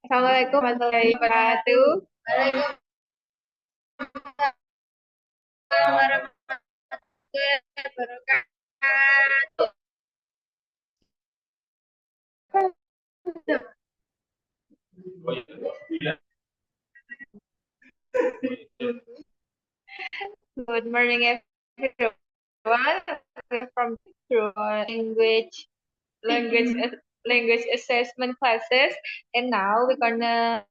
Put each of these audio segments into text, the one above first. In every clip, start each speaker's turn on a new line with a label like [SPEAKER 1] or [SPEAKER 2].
[SPEAKER 1] Assalamualaikum warahmatullahi wabarakatuh. Waalaikumsalam warahmatullahi wabarakatuh. Good morning, everyone. From language language language assessment classes, and now we're gonna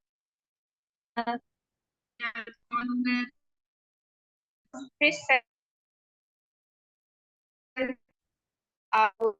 [SPEAKER 1] present our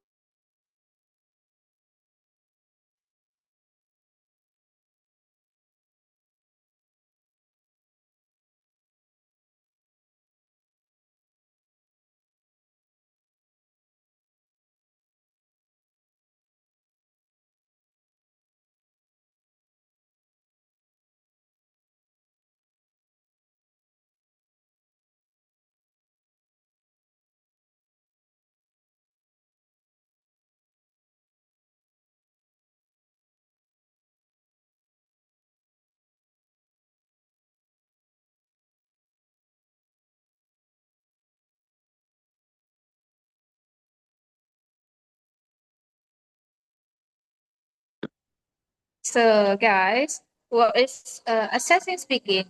[SPEAKER 1] So, guys, what is assessing speaking?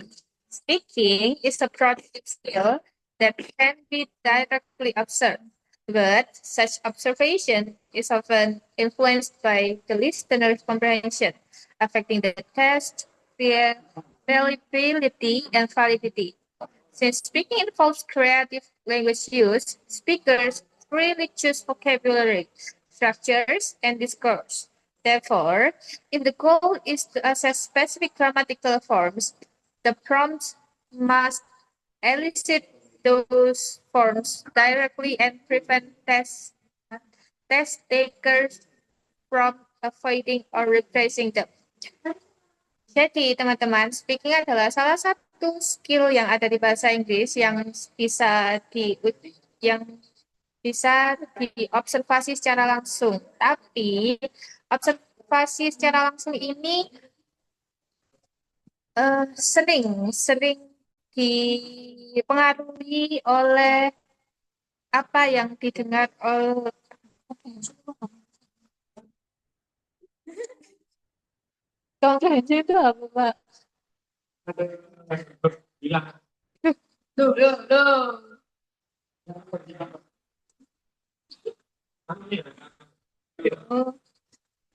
[SPEAKER 1] Speaking is a productive skill that can be directly observed, but such observation is often influenced by the listener's comprehension, affecting the test, reliability, and validity. Since speaking involves creative language use, speakers freely choose vocabulary, structures, and discourse. Therefore, if the goal is to assess specific grammatical forms, the prompts must elicit those forms directly and prevent test takers from avoiding or replacing them. Jadi, teman-teman, speaking adalah salah satu skill yang ada di bahasa Inggris bisa di yang bisa diobservasi secara langsung. Tapi observasi secara langsung ini sering dipengaruhi oleh apa yang didengar oleh komprehensi itu apa, Pak? Duh. Oh,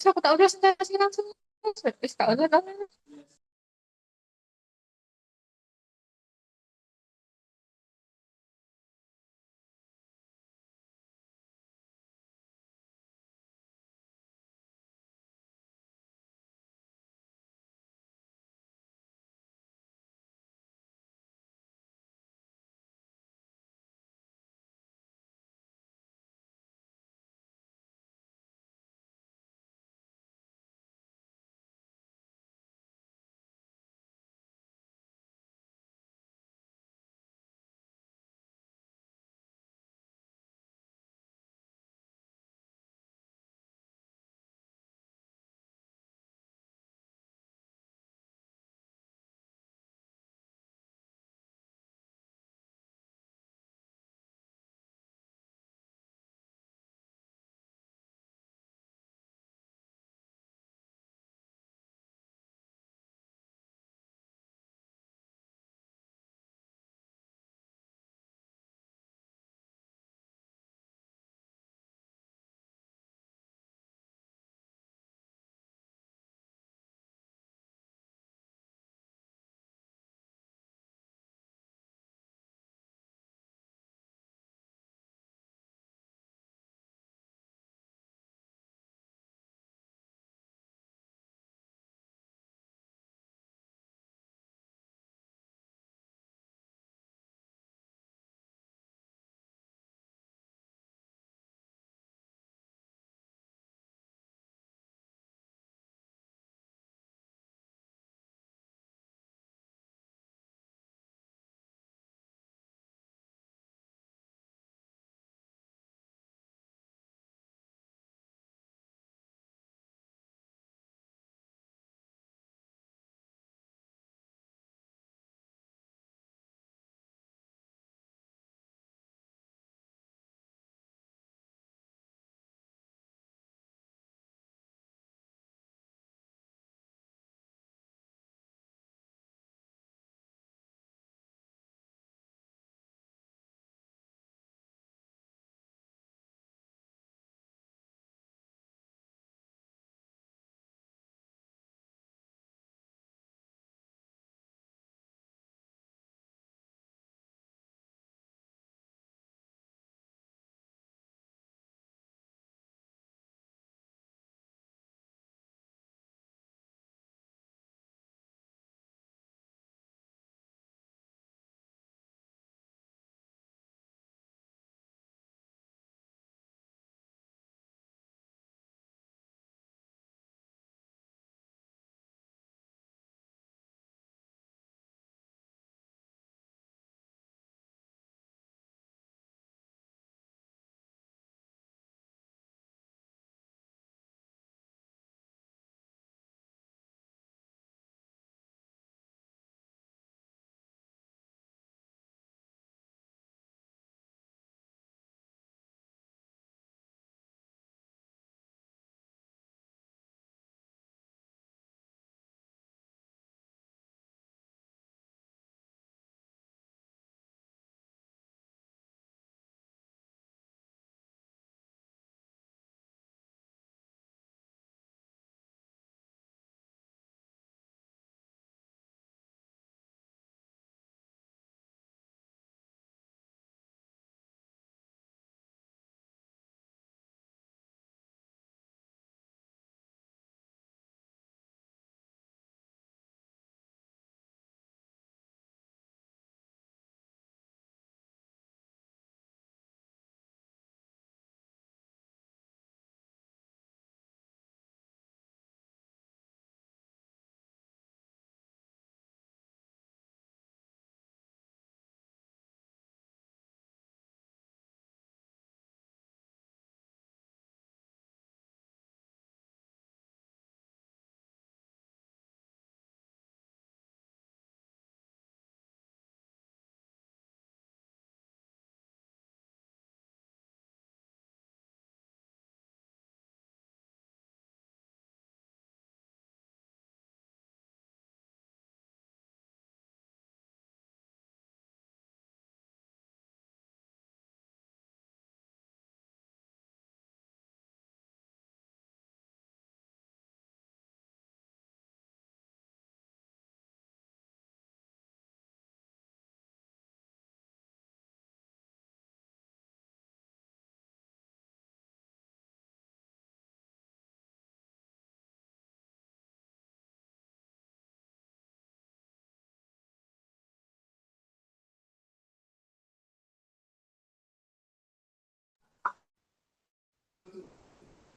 [SPEAKER 1] so aku tak presentasi langsung. Wis tak ono.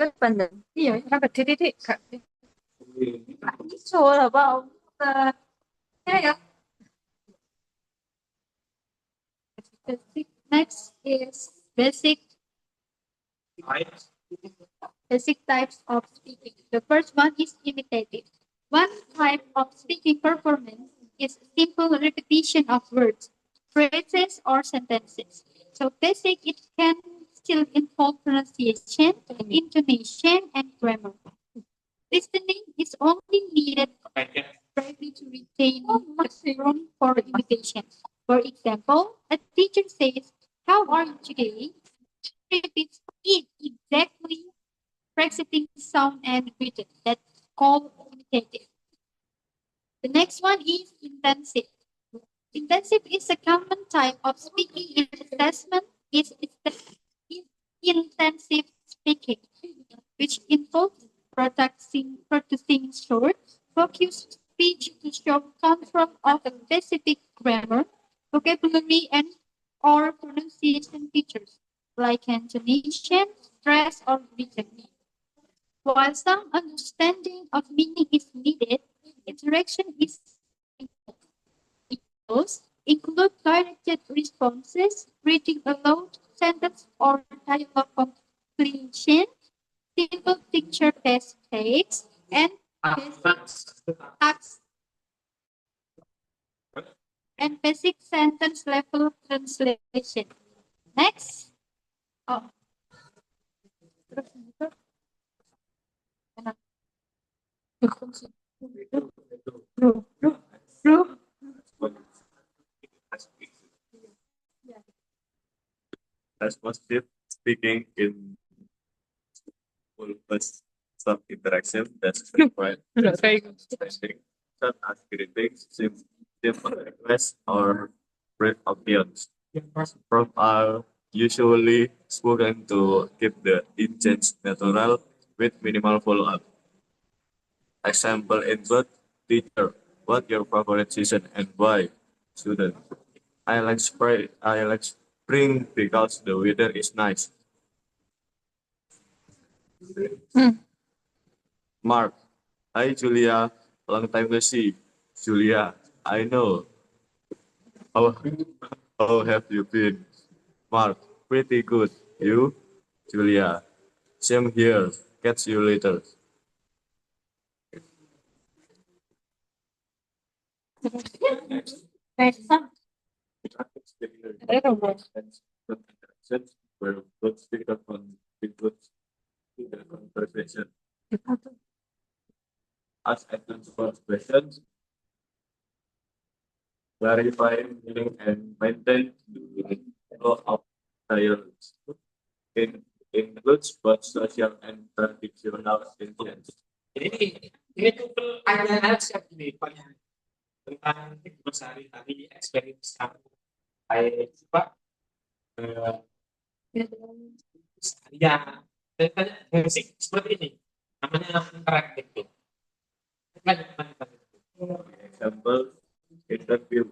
[SPEAKER 1] Respondent. Yeah, have a titik. It's all about yeah. Next is basic types of speaking. The first one is imitative. One type of speaking performance is simple repetition of words, phrases, or sentences. So basic, it can still involve pronunciation, intonation, and grammar. Listening is only needed briefly to retain the room for imitation. For example, a teacher says, "How are you today?" Repeats it exactly, practicing sound and rhythm. That's called imitative. The next one is intensive. Intensive is a common type of speaking and assessment is intensive speaking, which involves practicing short, focused speech to show control of a specific grammar, vocabulary, and or pronunciation features like intonation, stress, or rhythm. While some understanding of meaning is needed, interaction is involved. Examples include directed responses, reading aloud, sentence or dialogue completion, simple picture-based text, and task and basic sentence level translation. Next. Oh.
[SPEAKER 2] Responsive speaking in full burst of interaction that's required. Understanding, such as greetings, simple requests, or brief opinions. Prompts are usually spoken to keep the intent natural with minimal follow-up. Example input, teacher, what your favorite season and why? Student, I like spring because the weather is nice. Mark, hi Julia, long time no see. Julia, I know. How, how have you been? Mark, pretty good. You? Julia, same here. Catch you later.
[SPEAKER 1] Next.
[SPEAKER 2] Where both speaker contribute to the conversation. Ask and answer questions, clarify meaning, and maintain the flow of dialogues. It includes both social and traditional intent.
[SPEAKER 3] Ini tuh pertanyaan siap ini pertanyaan tentang kehidupan sehari-hari, experience kamu. Kayak coba ya tanya musik seperti ini, namanya interaktif tuh.
[SPEAKER 2] Example, interview.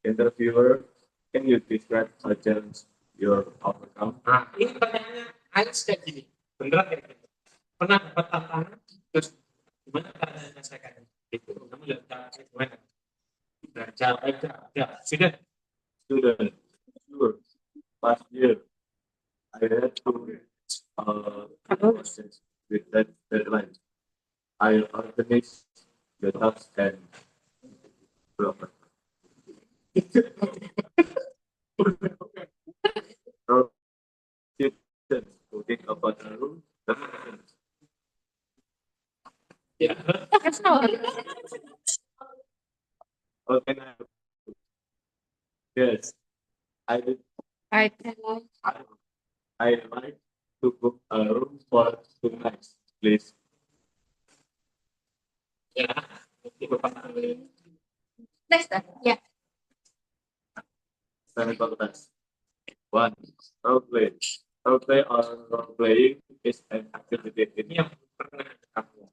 [SPEAKER 2] Interviewer, can you describe a challenge you're overcome?
[SPEAKER 3] Nah, ini pertanyaannya harus kayak gini, beneran kayak gitu. Pernah dapat tantangan, terus gimana cara menyelesaikannya? Itu, kamu lihat cara gimana? Belajar aja, ya sudah.
[SPEAKER 2] Student, sure. Last year, I had to process with that deadline. I organized the task and proper. Putting about the room.
[SPEAKER 3] Ya.
[SPEAKER 2] Okay, yes, I did.
[SPEAKER 1] I
[SPEAKER 2] I like to book a room for 2 nights, please.
[SPEAKER 3] Ya, itu Bapak.
[SPEAKER 1] Next. Yeah.
[SPEAKER 2] Class. 1. Role play. Role play or role playing is an activity in
[SPEAKER 3] Ini yang pernah kamu.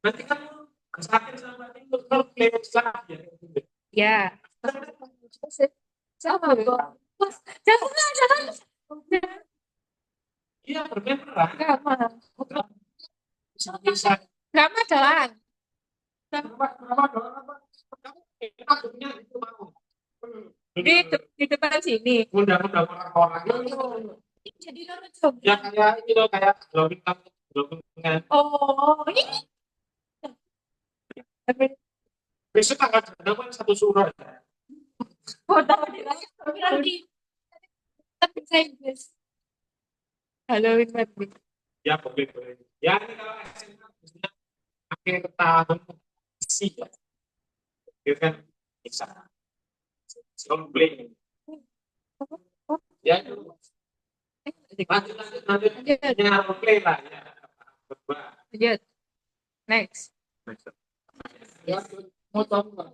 [SPEAKER 3] Nanti kamu kesakin sama itu kalau play salah ya.
[SPEAKER 1] Yeah. Sama kok. Jangan.
[SPEAKER 3] Iya, bermain perang.
[SPEAKER 1] Enggak,
[SPEAKER 3] Bisa.
[SPEAKER 1] Drama doang.
[SPEAKER 3] Berapa doang apa? Kamu punya itu mau.
[SPEAKER 1] Di depan sini.
[SPEAKER 3] Undang-undang orang-orang.
[SPEAKER 1] Jadi lo coba.
[SPEAKER 3] Ya kayak itu loh, kayak drawing.
[SPEAKER 1] Oh, ini.
[SPEAKER 3] Besok tanggal 1 surat.
[SPEAKER 1] Oh, tahu di lagi. Tapi saya Inggris. Halo, Inggris.
[SPEAKER 3] Ya boleh. Ya ini kalau SMA maksudnya akhir tahun isi ya. Itu kan bisa. Komplain. Ya itu. Lanjut. Ya komplain lah ya. Berdua.
[SPEAKER 1] Lanjut. Next.
[SPEAKER 3] Ya, mau tahu nggak?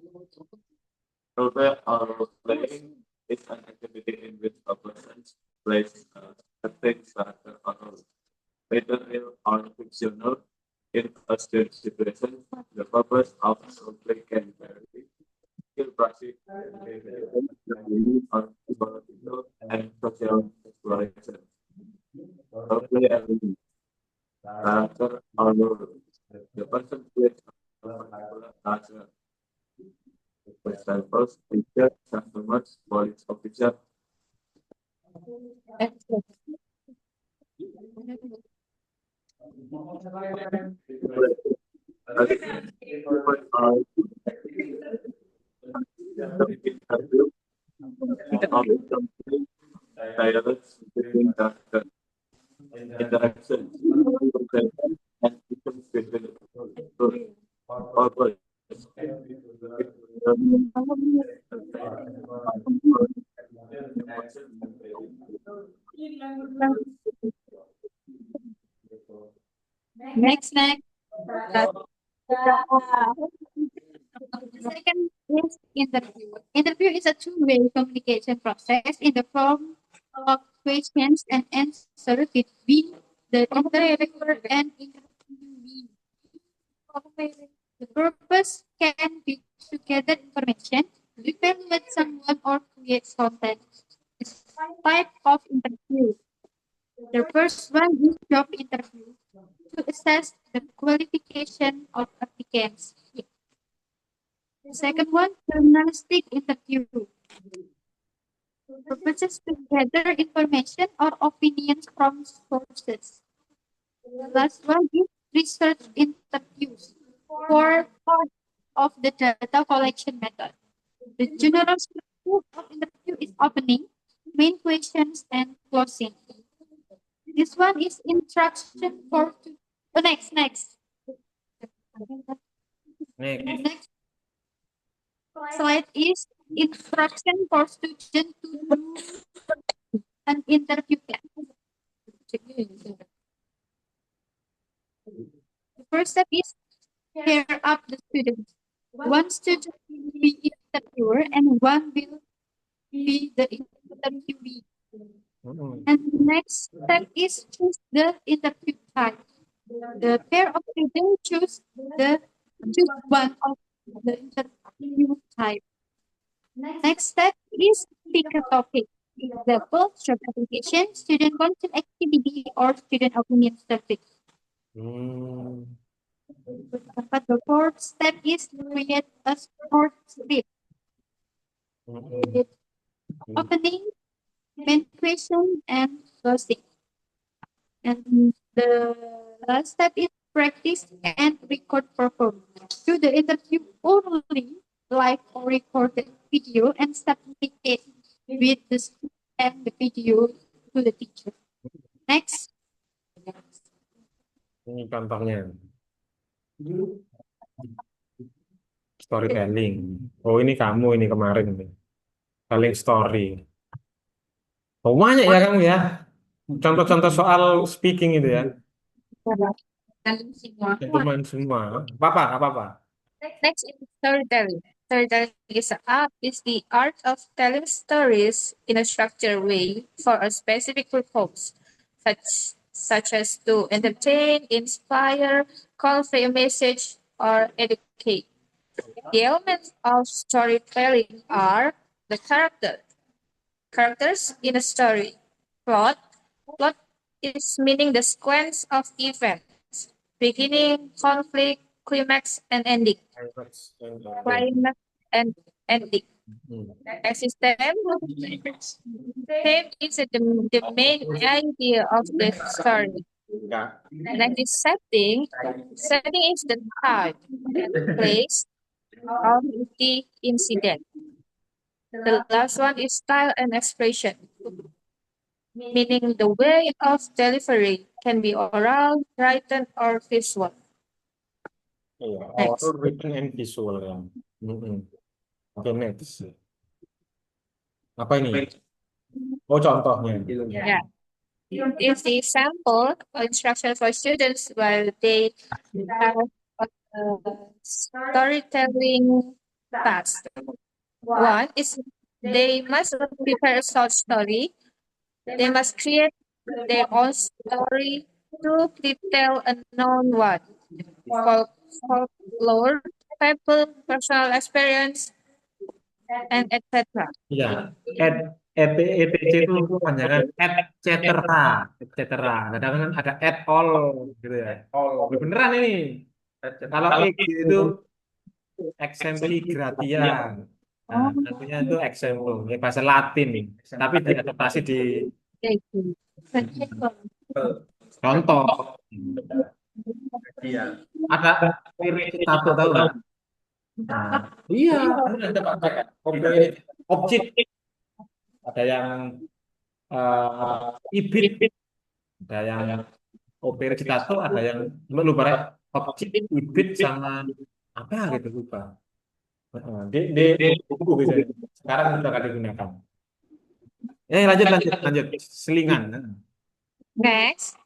[SPEAKER 2] Role playing is an activity in which a person plays a fixed character or role, whether real or fictional, in a stage situation. The purpose of role play can vary. Skill practice, or psychological and social exploration. Role play element, character or role. The person plays a particular character. For example, teacher, customers, police officer. Dialogues between characters, interactions, and different purpose.
[SPEAKER 1] Next. Second is interview. Interview is a two-way communication process in the form of questions and answers between the interviewer and interviewee. The purpose can be to gather information, evaluate someone, or create content. It's type of interview. The first one is job interview to assess the qualification of applicants. The second one, journalistic interview. Purposes to gather information or opinions from sources. The last one is research interviews for part of the data collection method. The general structure of interview is opening, main questions, and closing. This one is instruction for next.
[SPEAKER 4] Next.
[SPEAKER 1] Next slide is instruction for student to do an interview plan. The first step is pair up the students. One student will be interviewer and one will be the interviewee. And the next step is choose the interview type. The pair of students choose one of the interview type. Next step is pick a topic. Example, job application, student council activity, or student opinion survey. But the fourth step is create a short script. Opening, main question, and closing. And the last step is practice and record performance. Do the interview only live or recorded video and submit it with the script and the video to the teacher. Next.
[SPEAKER 4] Ini contohnya. Storytelling. Oh, ini kamu ini kemarin ini. Telling story. Oh, banyak ya kamu ya. Contoh-contoh soal speaking itu ya. Cuman semua. Apa-apa.
[SPEAKER 1] Next is storytelling. Storytelling is the art of telling stories in a structured way for a specific purpose, such as to entertain, inspire, convey a message, or educate. The elements of storytelling are the characters in a story, plot is meaning the sequence of events, beginning, conflict, climax, and ending. Climax and ending. Existence, theme is the main idea of the story. Next is setting. Setting is the time and place of the incident. The last one is style and expression, meaning the way of delivery can be oral, written, or visual.
[SPEAKER 4] Iya,
[SPEAKER 1] Next.
[SPEAKER 4] oral, written, and visual ya. Oke, next. Apa ini? Oh, contohnya.
[SPEAKER 1] Yeah. Is the sample instruction for students while they have a storytelling task. One is they must prepare a short story. They must create their own story to retell a known one. Folklore, people, personal experience, and etc.
[SPEAKER 4] Iya, etc itu kepanjangan et cetera. Kadang kan ada et all gitu ya. All. Beneran ini. Kalau itu exempli gratia. Nah, artinya itu example, ya bahasa Latin, tapi diadaptasi di contoh. Ada tato tahu nggak? Nah, iya, ada pakai objek. Ada yang ibit, ada yang opere tato, ada yang lupa ya, objek ibit sama apa gitu lupa. Di buku biasanya. Sekarang sudah nggak digunakan. Lanjut. Selingan.
[SPEAKER 1] Next,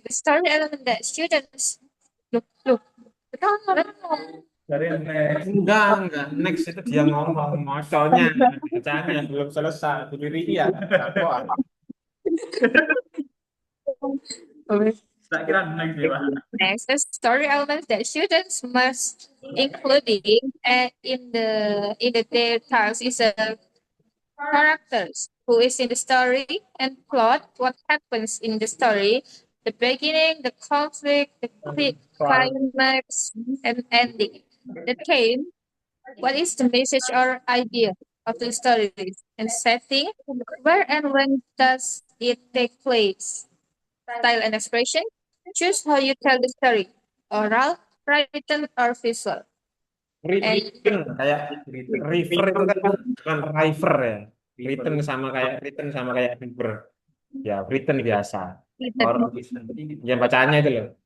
[SPEAKER 1] the story element that students look.
[SPEAKER 4] Enggak. Next itu dia ngomong, soalnya bacanya belum selesai. Itu diri ya.
[SPEAKER 1] Next, the story elements that students must including in their task is a characters who is in the story and plot what happens in the story, the beginning, the conflict, the climax, and ending. The theme, what is the message or idea of the story, and setting, where and when does it take place? Style and expression, choose how you tell the story, oral, written, or visual.
[SPEAKER 4] Written kayak river itu kan bukan river ya. Written sama kayak river. Ya, written biasa. Or ya bacaannya itu loh.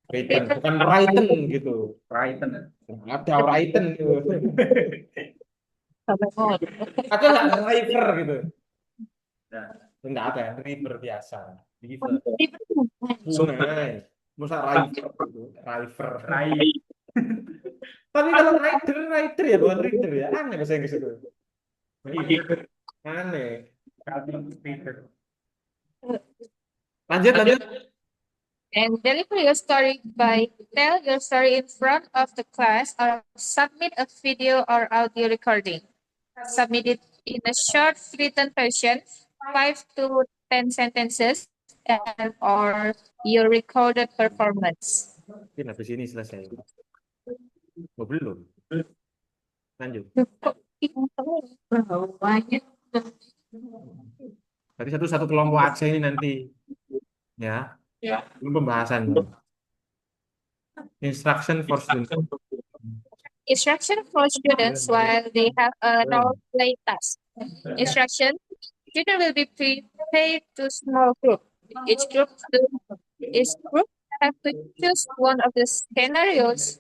[SPEAKER 4] Written bukan written gitu. Written. Ada written gitu. Ada nggak river gitu? Enggak ada, river biasa. River. Sungai. Masa river gitu. River. Tapi kalau rider ya bukan reader ya. Aneh bahasa Inggris itu. Aneh. Lanjut.
[SPEAKER 1] And deliver your story by tell your story in front of the class or submit a video or audio recording. Submit it in a short written version, 5 to 10 sentences, and or your recorded performance.
[SPEAKER 4] Mungkin habis ini selesai. Oh, belum. Lanjut. Berarti satu kelompok aja ini nanti. Ya. Belum pembahasan. Instruction for students.
[SPEAKER 1] Instruction for students while they have a role play task. Instruction, students will be prepared to small group. Each group have to choose one of the scenarios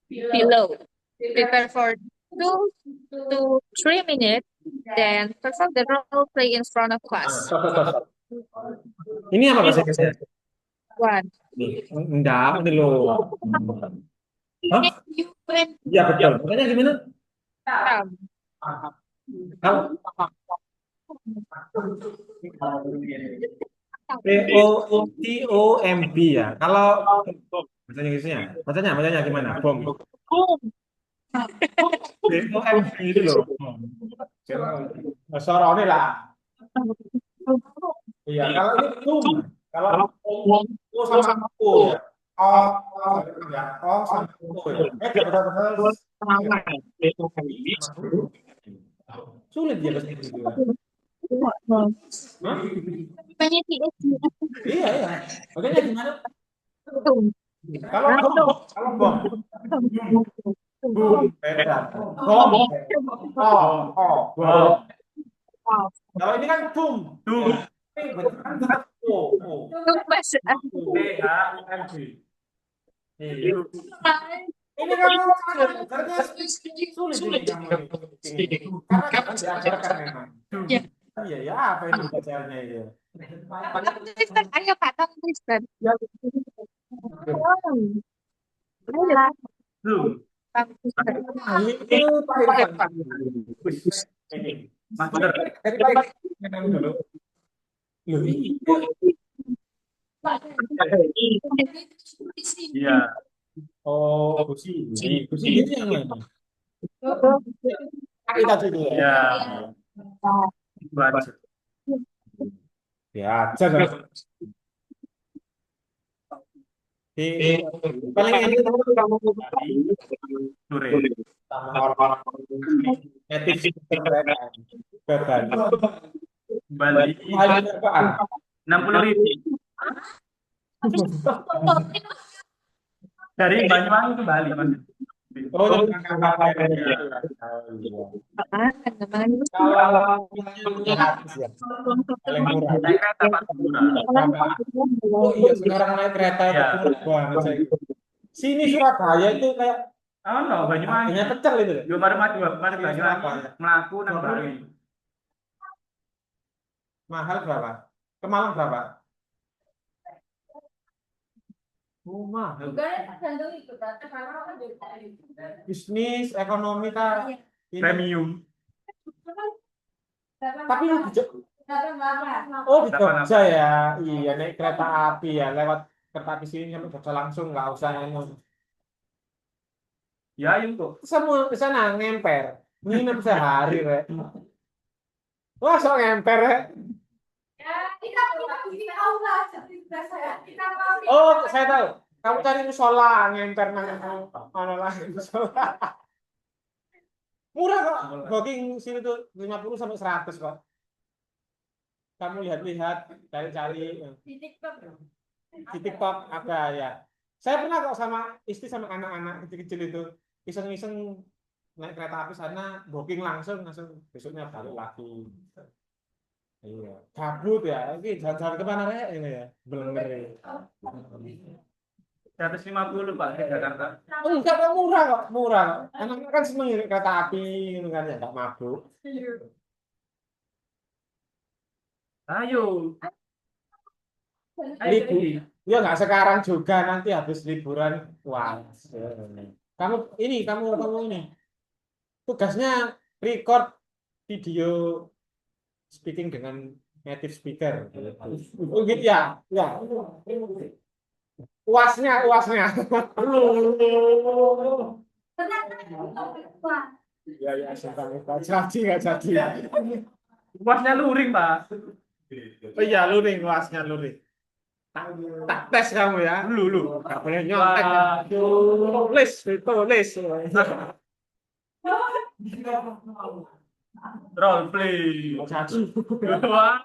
[SPEAKER 1] below. Prepare for 2 to 3 minutes, then perform the role play in front of class.
[SPEAKER 4] Ini apa bahasa Inggrisnya?
[SPEAKER 1] One.
[SPEAKER 4] Enggak, ini loh. Hah? Iya betul. Makanya gimana? Kalau POOTOMB ya. Kalau bahasa Inggrisnya, bacanya gimana? Bom. POMB itu loh. Sorone lah. Iya, kalau ini boom. Kalau O sama O ya. O, ya. O sama O ya. Betul-betul
[SPEAKER 3] sama itu ini
[SPEAKER 4] sulit ya bahasa Inggris itu. Hah?
[SPEAKER 1] Banyak sih.
[SPEAKER 4] Iya, iya. Makanya gimana? Kalau bom, beda. Bom, bom. Kalau ini kan boom. Ini kan tetap O.
[SPEAKER 1] Tumbas.
[SPEAKER 4] BHUMG. Iya. Ini kan karena sulit ini kamu ini. Karena kan diajarkan memang.
[SPEAKER 1] Ya.
[SPEAKER 4] Iya, ya apa ini bacanya ya?
[SPEAKER 1] Tulisan, ayo Kak, tolong tuliskan.
[SPEAKER 2] Zoom.
[SPEAKER 4] Nah, itu Pak ini.
[SPEAKER 2] Master.
[SPEAKER 4] Dari pagi memang dulu. Loh,
[SPEAKER 2] Iya.
[SPEAKER 4] oh, Gusi ini yang mana? Kita itu ya.
[SPEAKER 2] Iya. Baca.
[SPEAKER 4] Ya, jangan. Paling ini
[SPEAKER 2] Sore.
[SPEAKER 4] sama orang-orang native beban.
[SPEAKER 2] Bali.
[SPEAKER 4] Ada berapaan?
[SPEAKER 2] 60.000. Dari Banyuwangi ke Bali, Mas.
[SPEAKER 4] Oh, dengan kapal ya. Kalau gratis ya, paling murah.
[SPEAKER 2] Naik kereta Pak murah.
[SPEAKER 4] Oh iya, sekarang naik kereta itu
[SPEAKER 2] Ya.
[SPEAKER 4] murah banget saya. Sini Surabaya itu kayak
[SPEAKER 2] Oh no, Banyuwangi.
[SPEAKER 4] hanya pecel itu.
[SPEAKER 2] Yo mari Banyuwangi melaku nang Bali.
[SPEAKER 4] Mahal berapa? Ke Malang berapa? Oh, mahal. Bisnis, ekonomi kan ini.
[SPEAKER 2] Premium.
[SPEAKER 4] Tapi di oh di Jogja ya, iya naik kereta api ya, lewat kereta api sini sampai Jogja langsung nggak usah
[SPEAKER 2] Ya, itu.
[SPEAKER 4] semua ke sana ngemper, nginep sehari rek. Wah sok ngemper rek. Oh saya tahu, kamu cari musola ngemper mana lagi musola. Murah kok, booking sini tuh 50 sampai 100 kok. Kamu lihat-lihat, cari-cari di TikTok ada ya. Saya pernah kok sama istri sama anak-anak kecil-kecil itu iseng-iseng naik kereta api sana, booking langsung besoknya balik lagi. Iya, kabut ya. Oke, jalan-jalan kemana rek ini ya? Blenger ya.
[SPEAKER 2] 150 Pak di Jakarta.
[SPEAKER 4] Enggak kok murah kok, murah kok. Anak-anak kan seneng naik kereta api gitu kan ya, enggak mabuk.
[SPEAKER 2] Ayo.
[SPEAKER 4] Libur. Ya nggak sekarang juga, nanti habis liburan. Wah. Kamu ini tugasnya record video speaking dengan native speaker. Oh gitu ya, ya. Uasnya. Ya, nggak jadi.
[SPEAKER 2] Uasnya luring, Pak.
[SPEAKER 4] Oh iya, luring, uasnya luring. Tak tes kamu ya. Lu. Nggak boleh nyontek. Tulis.
[SPEAKER 2] Role play. Wah.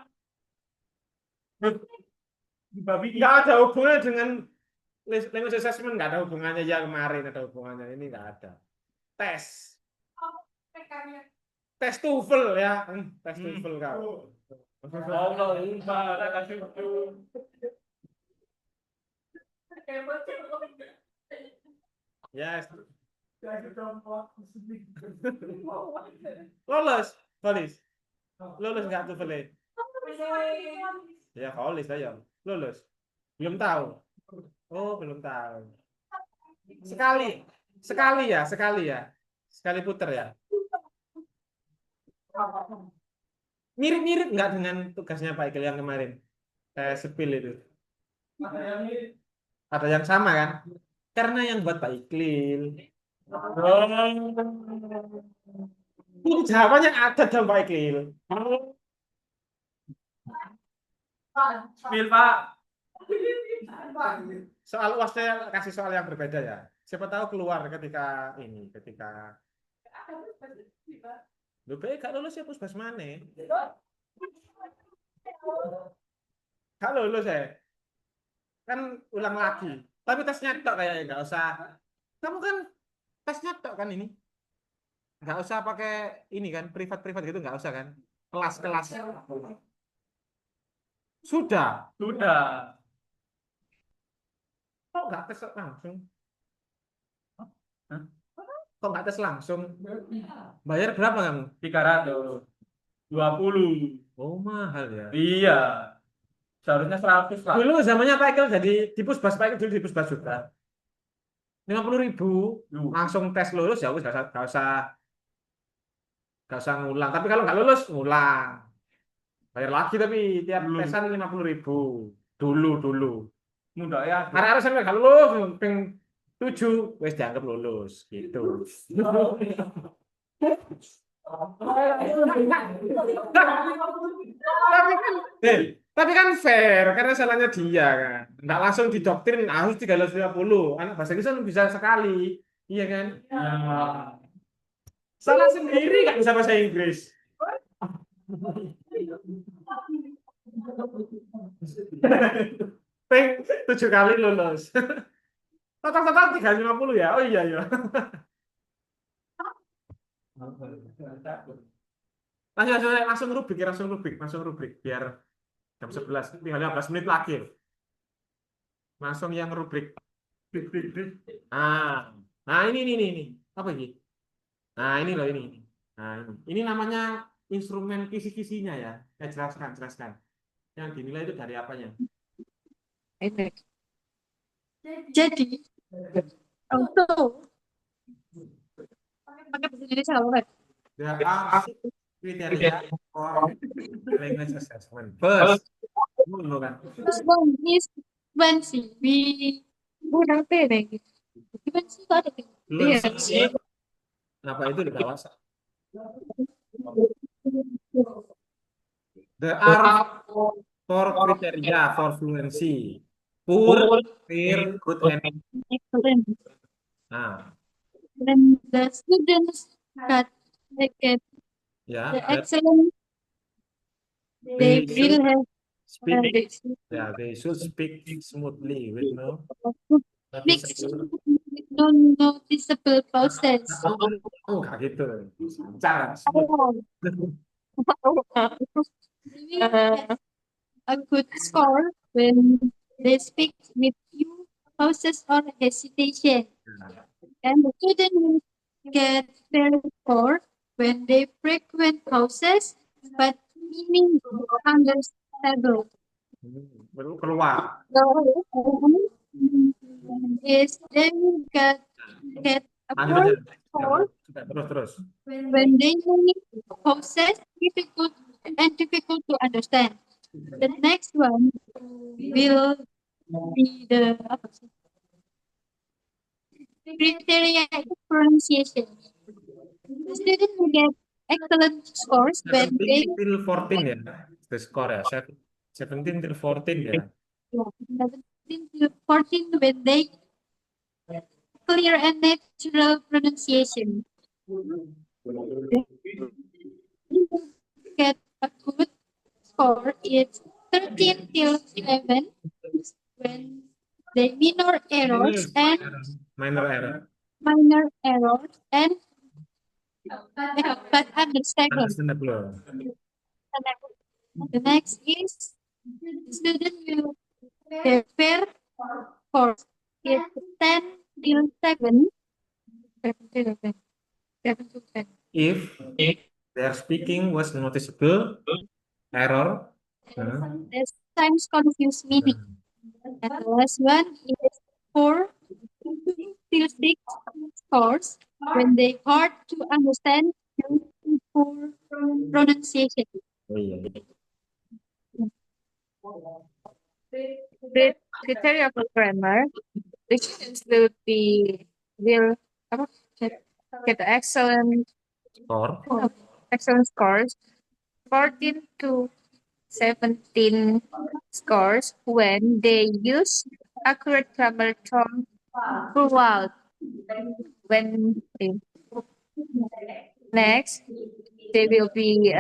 [SPEAKER 2] Babi
[SPEAKER 4] Nggak ada hubungannya dengan language assessment, nggak ada hubungannya yang kemarin, ada hubungannya ini nggak ada. Tes TOEFL ya, tes TOEFL kau.
[SPEAKER 2] Allah, kasih.
[SPEAKER 4] Yes. Lolos nggak TOEFL? Ya Kolis aja. Lolos. Belum tahu. Oh, belum tahu. Sekali ya. Sekali puter ya. Mirip-mirip nggak dengan tugasnya Pak Iqbal yang kemarin? Sepil itu. Ada yang sama kan? Karena yang buat Pak Iqbal. Ini jawabannya ada dong Pak Iqbal.
[SPEAKER 2] Spill, Pak.
[SPEAKER 4] Soal UASnya kasih soal yang berbeda ya. Siapa tahu keluar ketika lu gak lulus ya Pusbas mana? Gak lulus ya. Kan ulang lagi. Tapi tesnya tok kayaknya nggak usah. Kamu kan tesnya tok kan ini. Nggak usah pakai ini kan privat gitu nggak usah kan. Kelas. Sudah. Kok nggak tes langsung? Hah? Kok nggak tes langsung? Bayar berapa kamu?
[SPEAKER 5] 320.
[SPEAKER 4] Oh mahal ya.
[SPEAKER 5] Iya. Seharusnya 100 lah.
[SPEAKER 4] Dulu zamannya Pak Ikel jadi di Pusbas, Pak Ikel dulu di Pusbas juga. 50.000 langsung tes lulus ya wis nggak usah ngulang. Tapi kalau nggak lulus ngulang. Bayar lagi tapi tiap
[SPEAKER 5] Dulu.
[SPEAKER 4] tesan 50.000. Dulu.
[SPEAKER 5] Mudah ya.
[SPEAKER 4] Karena harus sampai nggak lulus, ping 7 wis dianggap lulus gitu. Tapi kan fair karena salahnya dia kan. Nggak langsung didoktrin harus 350. Anak bahasa Inggris kan bisa sekali. Iya kan? Salah sendiri nggak bisa bahasa Inggris. Peng 7 kali lulus. Total 350 ya. Oh iya. Langsung rubrik biar jam 11 tinggal 15 menit lagi. Langsung yang rubrik. Nah ini. Apa ini? Nah, ini loh ini. Nah, ini namanya instrumen kisi-kisinya ya. Jelaskan. Yang dinilai itu dari apanya?
[SPEAKER 1] Jadi, auto pakai bahasa Indonesia apa?
[SPEAKER 4] There are criteria for language assessment. First, kan?
[SPEAKER 1] First one is fluency. Kurang pede gitu. Fluency itu ada gitu. Iya.
[SPEAKER 4] Kenapa itu di bawah? There are 4 criteria for fluency. Poor, fair, good, and
[SPEAKER 1] Excellent.
[SPEAKER 4] nah,
[SPEAKER 1] When the students get
[SPEAKER 4] ya,
[SPEAKER 1] the excellent, they will have
[SPEAKER 4] speak. Yeah, they should speak smoothly with no
[SPEAKER 1] mixed with no noticeable pauses.
[SPEAKER 4] Enggak gitu. Cara.
[SPEAKER 1] They will have a good score when they speak with few pauses or hesitation. And the student will get fair score when they frequent pauses but meaning understandable.
[SPEAKER 4] Baru keluar.
[SPEAKER 1] Is they will get a poor score
[SPEAKER 4] Terus.
[SPEAKER 1] when they make pauses difficult to understand. The next one will be the criteria of pronunciation. The student will get excellent scores when
[SPEAKER 4] 17
[SPEAKER 1] they
[SPEAKER 4] till 14 ya. The score ya. 17 till 14 ya.
[SPEAKER 1] 17 to 14 when they clear and natural pronunciation. Get a good score is 13 till 11 when the minor errors and
[SPEAKER 4] Minor error.
[SPEAKER 1] but understandable.
[SPEAKER 4] Understandable.
[SPEAKER 1] The next is student will get fair course. It's 10 till 7.
[SPEAKER 4] If their speaking was noticeable, error.
[SPEAKER 1] There's times confused meaning. And the last one is 4 till 6 scores when they hard to understand due to poor pronunciation.
[SPEAKER 4] Oh iya.
[SPEAKER 1] The criteria for grammar, the students will get
[SPEAKER 4] Score.
[SPEAKER 1] excellent scores 14 to 17 scores when they use accurate grammar tone throughout. When next, they will be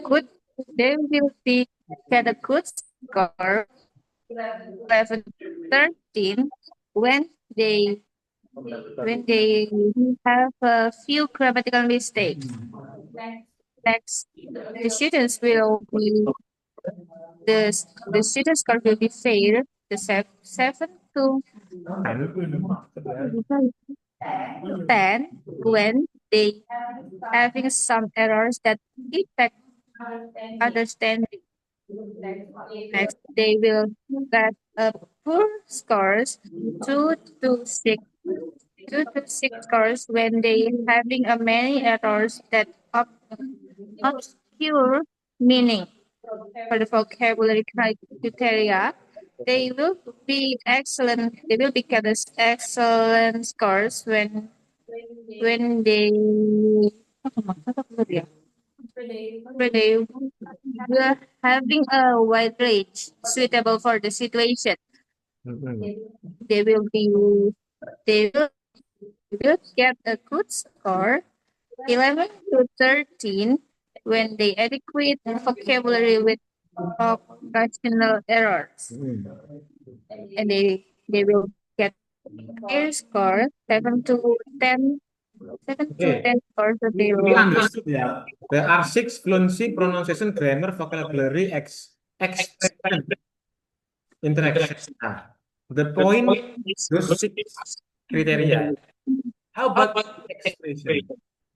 [SPEAKER 1] good. They will be get a good score 11, 13 when they when they have a few grammatical mistakes. Next, the students will be the the student score will be failed the 7 to 10 when they having some errors that affect understanding. Next, they will get a poor scores 2 to 6 scores when they having a many errors that obscure meaning for the vocabulary criteria. They will be excellent. They will be get us excellent scores when they when they were having a wide range suitable for the situation. They will be they will get a good score 11 to 13 when they adequate vocabulary with occasional errors. And they will get their score 7 to 10 scores that they
[SPEAKER 4] We
[SPEAKER 1] will
[SPEAKER 4] understood ya. There are 6 fluency, pronunciation, grammar, vocabulary, expression, interaction. Nah, the point is those 6 criteria. How about expression?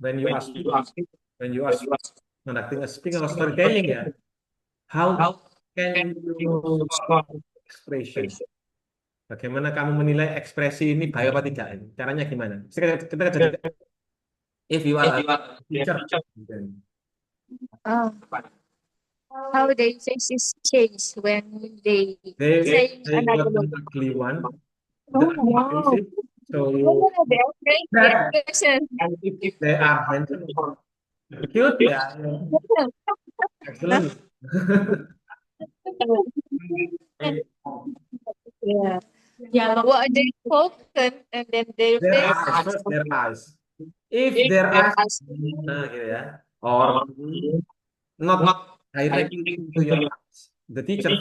[SPEAKER 4] When you are speaking, when you are conducting a speaking or storytelling ya, how can you score expression? Bagaimana kamu menilai ekspresi ini baik apa tidak? Caranya gimana? Kita jadi if you are a teacher, then
[SPEAKER 1] uh, how they faces change when they say
[SPEAKER 4] they
[SPEAKER 1] another
[SPEAKER 4] got an
[SPEAKER 1] word.
[SPEAKER 4] ugly one.
[SPEAKER 1] Oh,
[SPEAKER 4] The
[SPEAKER 1] wow.
[SPEAKER 4] ugly so you
[SPEAKER 1] They are great
[SPEAKER 4] that
[SPEAKER 1] expression.
[SPEAKER 4] if they are handsome or cute, yeah, excellent.
[SPEAKER 1] Yeah. Yeah. What they spoken and then their
[SPEAKER 4] Their
[SPEAKER 1] face.
[SPEAKER 4] eyes, first their eyes. If their eyes, gitu ya, or not directly into your eyes, the teacher,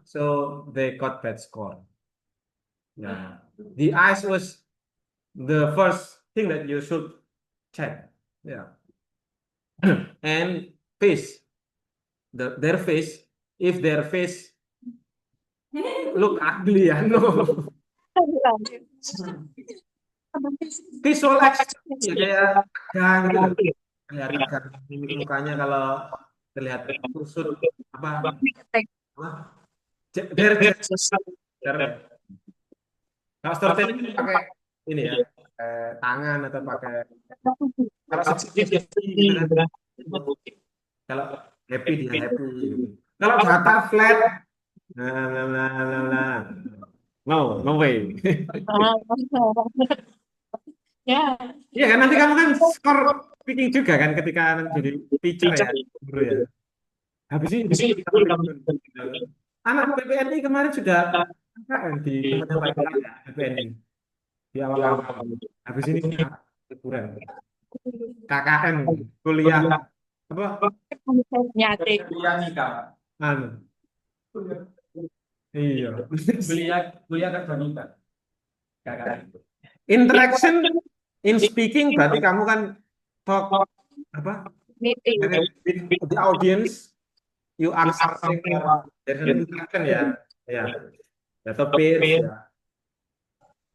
[SPEAKER 4] so they got bad score. Yeah, the eyes was the first thing that you should check. Yeah, and face, their face. If their face look ugly, ya no. Visual expression ya, kayak gitu loh. Kayak tegang mimik mukanya kalau terlihat kusut apa their gesture. Kalau storytelling itu pakai ini ya, pakai tangan atau pakai kalau sedih dia sedih gitu kan. Kalau happy dia happy gitu. Kalau datar flat, nah. No way.
[SPEAKER 1] Yeah.
[SPEAKER 4] Iya kan nanti kamu kan skor speaking juga kan ketika jadi teacher ya, guru ya. Habis ini anak PPNI kemarin sudah KKN di tempatnya Pak Iqbal ya, PPNI di awal-awal. Habis ini liburan KKN kuliah apa?
[SPEAKER 1] Nyate.
[SPEAKER 5] Kuliah nikah.
[SPEAKER 4] Anu. Iya.
[SPEAKER 5] Kuliah kerja nikah. Kakak.
[SPEAKER 4] Interaction in speaking berarti kamu kan talk apa?
[SPEAKER 1] Meeting.
[SPEAKER 4] With the audience, you are something there's an interaction ya, ya, atau peers ya.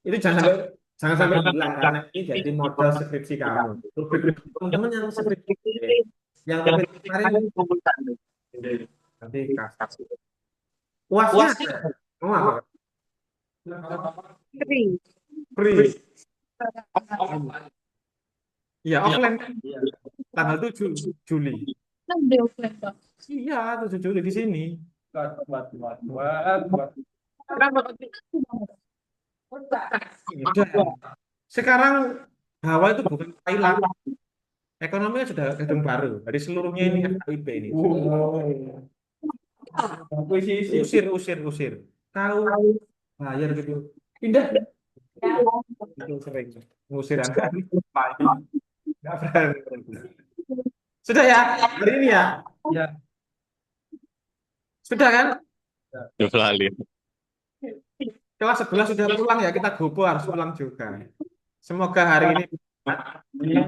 [SPEAKER 4] Itu jangan sampai hilang karena ini jadi modal skripsi kamu. Teman-teman yang skripsi, yang kemarin nanti kasih. Puasnya mau apa? Free. Ya, offline tanggal 7 Juli. Iya, 7 Juli di sini.
[SPEAKER 5] Buat.
[SPEAKER 4] Udah. Sekarang Hawa itu bukan Thailand. Ekonomi kan sudah gedung baru. Jadi seluruhnya ini FKIP ini.
[SPEAKER 5] Akuisisi.
[SPEAKER 4] Usir. Kau bayar gitu.
[SPEAKER 5] Pindah.
[SPEAKER 4] Itu sering. Ngusir anak. Nggak berani. Sudah ya? Hari ini ya?
[SPEAKER 5] Ya.
[SPEAKER 4] Sudah kan?
[SPEAKER 2] Kembali.
[SPEAKER 4] Kelas 11 sudah pulang ya, kita gopo harus pulang juga. Semoga hari ini
[SPEAKER 5] Ini